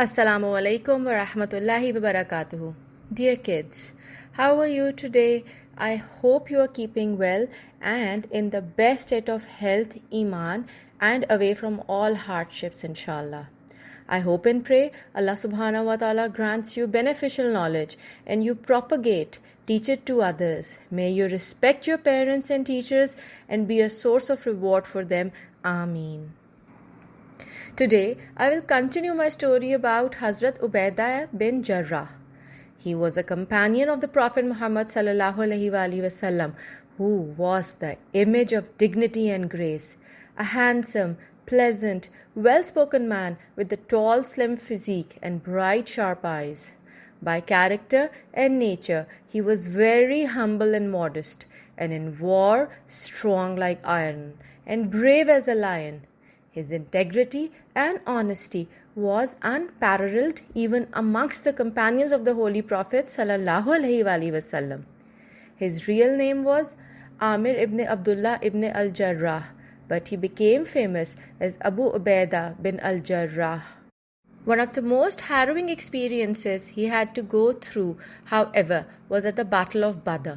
Assalamu alaikum wa rahmatullahi wa barakatuhu. Dear kids, how are you today? I hope you are keeping well and in the best state of health, iman, and away from all hardships, inshallah. I hope and pray Allah subhanahu wa ta'ala grants you beneficial knowledge and you propagate, teach it to others. May you respect your parents and teachers and be a source of reward for them. Ameen. Today, I will continue my story about Hazrat Ubaidah bin Jarrah. He was a companion of the Prophet Muhammad sallallahu alaihi wasallam, who was the image of dignity and grace. A handsome, pleasant, well-spoken man with a tall, slim physique and bright, sharp eyes. By character and nature, he was very humble and modest, and in war, strong like iron, and brave as a lion. His integrity and honesty was unparalleled even amongst the companions of the Holy Prophet sallallahu alaihi wasallam. His real name was Amir ibn Abdullah ibn al-Jarrah, but he became famous as Abu Ubaidah bin al-Jarrah. One of the most harrowing experiences he had to go through, however, was at the Battle of Badr.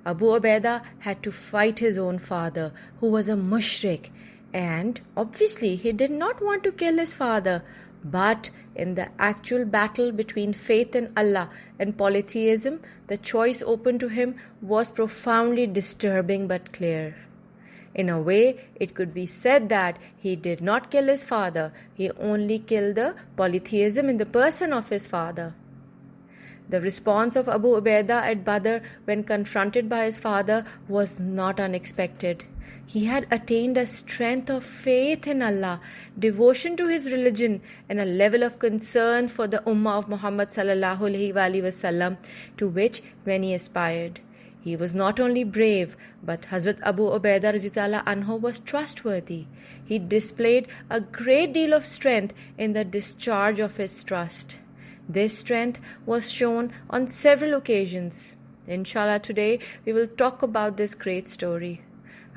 Abu Ubaidah had to fight his own father, who was a mushrik, and obviously he did not want to kill his father. But in the actual battle between faith in Allah and polytheism, the choice open to him was profoundly disturbing but clear. In a way, it could be said that he did not kill his father, he only killed the polytheism in the person of his father. The response of Abu Ubaidah at Badr when confronted by his father was not unexpected. He had attained a strength of faith in Allah, devotion to his religion, and a level of concern for the Ummah of Muhammad sallallahu alaihi wasallam to which many aspired. He was not only brave, but Hazrat Abu Ubaidah radhiyallahu anhu was trustworthy. He displayed a great deal of strength in the discharge of his trust. This strength was shown on several occasions. Inshallah, today we will talk about this great story.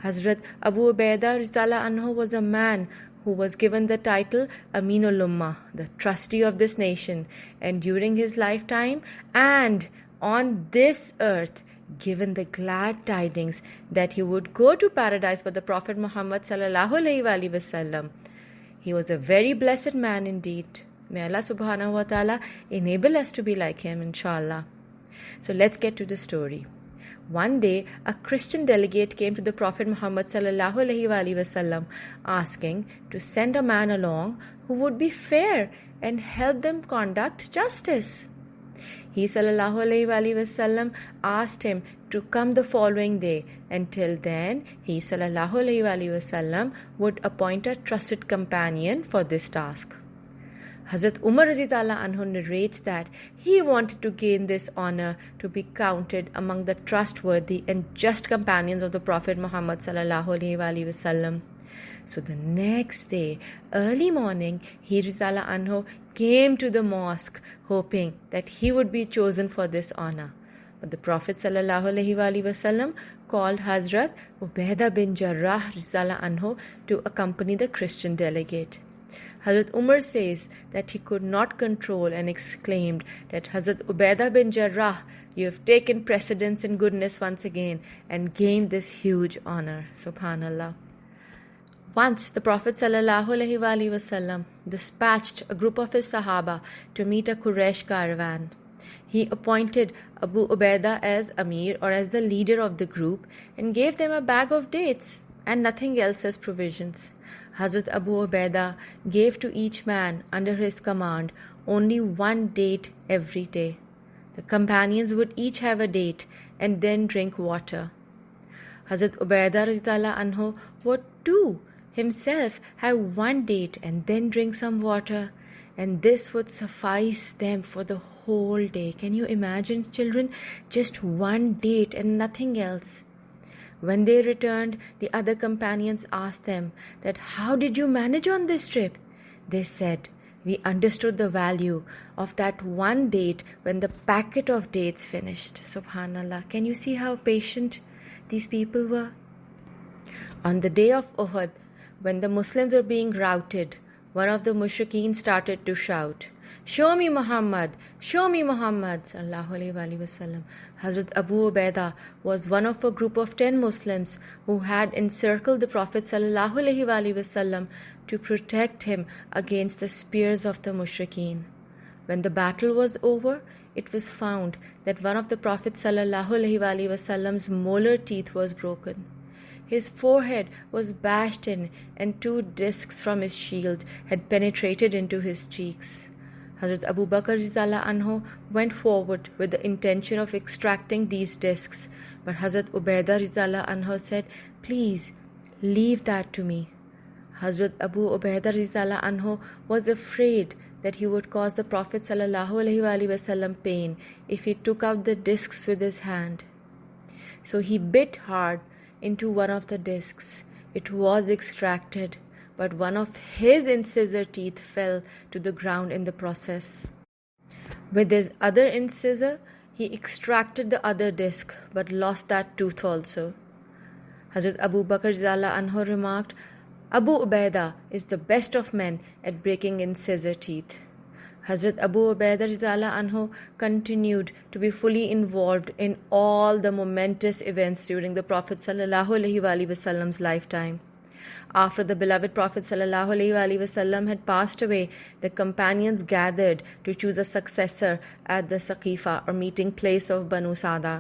Hazrat Abu Ubaidah radhiyallahu anhu was a man who was given the title Aminul Ummah, the trustee of this nation, and during his lifetime and on this earth given the glad tidings that he would go to paradise with the Prophet Muhammad sallallahu alaihi wasallam. He was a very blessed man indeed. May Allah subhanahu wa ta'ala enable us to be like him, inshallah. So let's get to the story. One day, a Christian delegate came to the Prophet Muhammad sallallahu alaihi wasallam asking to send a man along who would be fair and help them conduct justice. He sallallahu alaihi wasallam asked him to come the following day, and till then he sallallahu alaihi wasallam would appoint a trusted companion for this task. Hazrat Umar radhiyallahu anhu narrates that he wanted to gain this honor to be counted among the trustworthy and just companions of the Prophet Muhammad sallallahu alaihi wasallam. So the next day, early morning, he radhiyallahu anhu came to the mosque hoping that he would be chosen for this honor. But the Prophet sallallahu alaihi wasallam called Hazrat Ubaidah bin Jarrah radhiyallahu anhu to accompany the Christian delegate. Hazrat Umar says that he could not control and exclaimed that Hazrat Ubaidah bin Jarrah, you have taken precedence in goodness once again and gained this huge honor. Subhanallah. Once the Prophet sallallahu alaihi wasallam dispatched a group of his Sahaba to meet a Quraysh caravan. He appointed Abu Ubaidah as Amir or as the leader of the group and gave them a bag of dates and nothing else as provisions. Hazrat Abu Ubaidah gave to each man under his command only one date every day. The companions would each have a date and then drink water. Hazrat Ubaidah radhiyallahu anhu would too himself have one date and then drink some water, and this would suffice them for the whole day. Can you imagine, children? Just one date and nothing else. When they returned, the other companions asked them that, how did you manage on this trip? They said, we understood the value of that one date when the packet of dates finished. Subhanallah. Can you see how patient these people were? On the day of Uhud, when the Muslims were being routed, one of the mushrikeen started to shout, "Show me Muhammad! Show me Muhammad!" Sallallahu Alaihi Wasallam. Hazrat Abu Ubaidah was one of a group of 10 Muslims who had encircled the Prophet Sallallahu Alaihi Wasallam to protect him against the spears of the mushrikeen. When the battle was over, it was found that one of the Prophet Sallallahu Alaihi Wasallam's molar teeth was broken. His forehead was bashed in, and 2 discs from his shield had penetrated into his cheeks. Hazrat Abu Bakr Rizallah Anhu went forward with the intention of extracting these discs, but Hazrat Ubaidah Rizallah Anhu said, "Please, leave that to me." Hazrat Abu Ubaidah Rizallah Anhu was afraid that he would cause the Prophet Sallallahu Alaihi Wasallam pain if he took out the discs with his hand. So he bit hard into one of the discs. It was extracted, but one of his incisor teeth fell to the ground in the process. With his other incisor, he extracted the other disc, but lost that tooth also. Hazrat Abu Bakr Rizallah Anhu remarked, "Abu Ubaidah is the best of men at breaking incisor teeth." Hazrat Abu Ubaidah Rizallah Anhu continued to be fully involved in all the momentous events during the Prophet Sallallahu Alaihi Wasallam's lifetime. After the beloved Prophet Sallallahu Alaihi Wasallam had passed away, the companions gathered to choose a successor at the Saqifa or meeting place of Banu Sada.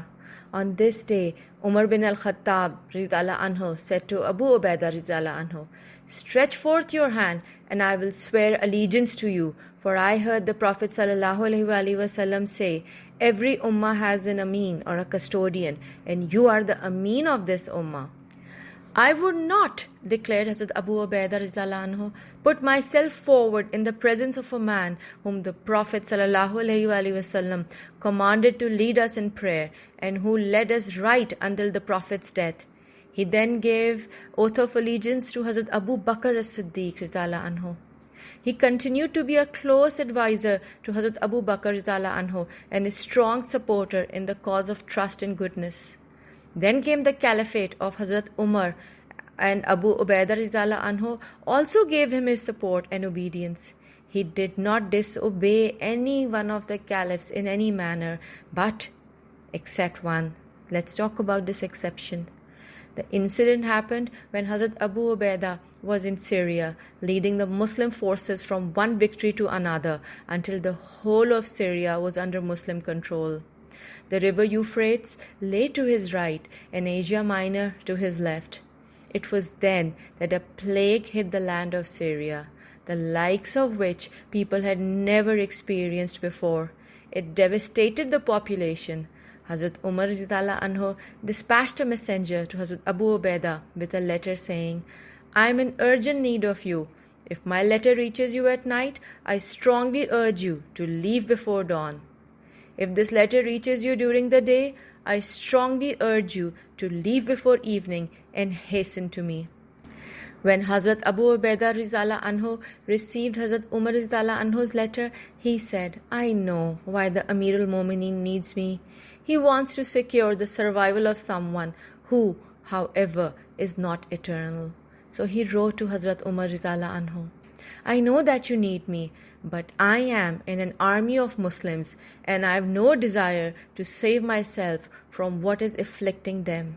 On this day, Umar bin al-Khattab Rizallah Anhu said to Abu Ubaidah Rizallah Anhu, "Stretch forth your hand and I will swear allegiance to you, for I heard the Prophet Sallallahu Alaihi Wasallam say, every ummah has an ameen or a custodian, and you are the ameen of this ummah." "I would not," declared Hazrat Abu Ubaidah Rizallah Anhu, "put myself forward in the presence of a man whom the Prophet Sallallahu Alaihi Wasallam commanded to lead us in prayer and who led us right until the Prophet's death." He then gave oath of allegiance to Hazrat Abu Bakr as-Siddiq Rizallah Anhu. He continued to be a close advisor to Hazrat Abu Bakr Rizallah Anhu and a strong supporter in the cause of trust and goodness. Then came the caliphate of Hazrat Umar, and Abu Ubaidah Rizallah Anhu also gave him his support and obedience. He did not disobey any one of the caliphs in any manner, but except one. Let's talk about this exception. The incident happened when Hazrat Abu Ubaidah was in Syria, leading the Muslim forces from one victory to another until the whole of Syria was under Muslim control. The river Euphrates lay to his right and Asia Minor to his left. It was then that a plague hit the land of Syria, the likes of which people had never experienced before. It devastated the population. Hazrat Umar Rizallah Anhu dispatched a messenger to Hazrat Abu Ubaidah with a letter saying, "I am in urgent need of you. If my letter reaches you at night, I strongly urge you to leave before dawn. If this letter reaches you during the day, I strongly urge you to leave before evening and hasten to me." When Hazrat Abu Ubaidah Rizallah Anhu received Hazrat Umar Rizallah Anhu's letter, he said, "I know why the Amir al-Mu'mineen needs me. He wants to secure the survival of someone who, however, is not eternal." So he wrote to Hazrat Umar Rizallah Anhu, "I know that you need me, but I am in an army of Muslims and I have no desire to save myself from what is afflicting them.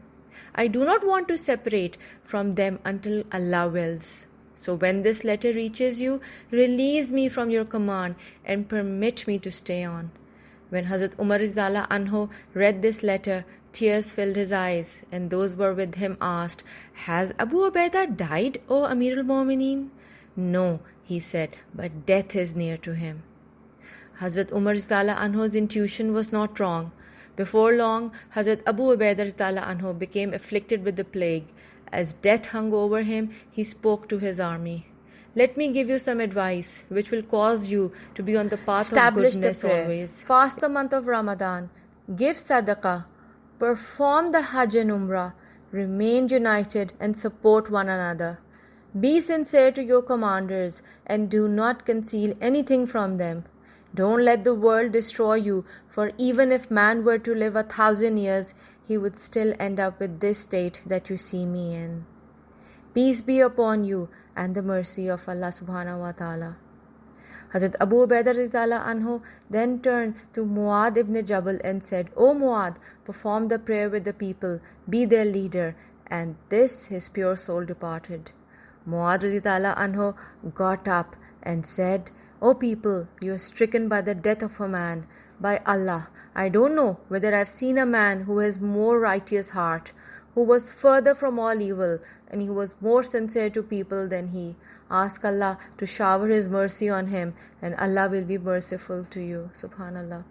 I do not want to separate from them until Allah wills. So when this letter reaches you, release me from your command and permit me to stay on." When Hazrat Umar Rizallah Anhu read this letter, tears filled his eyes, and those who were with him asked, "Has Abu Ubaidah died, O Amir al-Mu'mineen?" "No," he said, "but death is near to him." Hazrat Umar Rizallah Anhu's intuition was not wrong. Before long, Hazrat Abu Ubaidah Rizallah Anhu became afflicted with the plague. As death hung over him, he spoke to his army. "Let me give you some advice which will cause you to be on the path of goodness always. Fast the month of Ramadan, give sadaqah, perform the Hajj and Umrah, remain united and support one another. Be sincere to your commanders and do not conceal anything from them. Don't let the world destroy you, for even if man were to live 1,000 years, he would still end up with this state that you see me in. Peace be upon you, and the mercy of Allah subhanahu wa ta'ala. Hazrat Abu Ubaidah radhiyallahu anhu then turned to Muad ibn Jabal and said, O Muad, perform the prayer with the people, be their leader. And this his pure soul departed. Muad radhiyallahu anhu got up and said, O people, you are stricken by the death of a man. By Allah, I don't know whether I have seen a man who has more righteous heart, who was further from all evil, and he was more sincere to people than he. Ask Allah to shower His mercy on him, and Allah will be merciful to you. Subhanallah.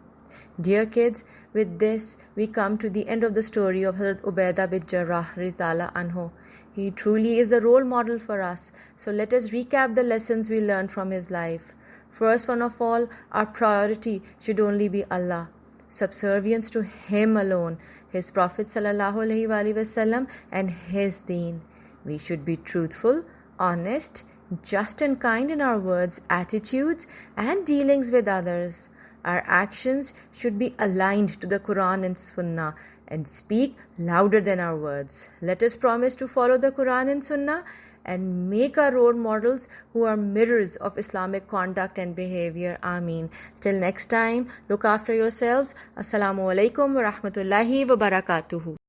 Dear kids, with this we come to the end of the story of Hazrat Ubaidah bin Jarrah radhiyallahu anhu. He truly is a role model for us. So let us recap the lessons we learned from his life. First one of all, our priority should only be Allah. Subservience to Him alone, His Prophet ﷺ and His deen. We should be truthful, honest, just and kind in our words, attitudes and dealings with others. Our actions should be aligned to the Quran and Sunnah and speak louder than our words. Let us promise to follow the Quran and Sunnah and make our role models who are mirrors of Islamic conduct and behavior. Ameen. Till next time, look after yourselves. Assalamu alaikum wa rahmatullahi wa barakatuhu.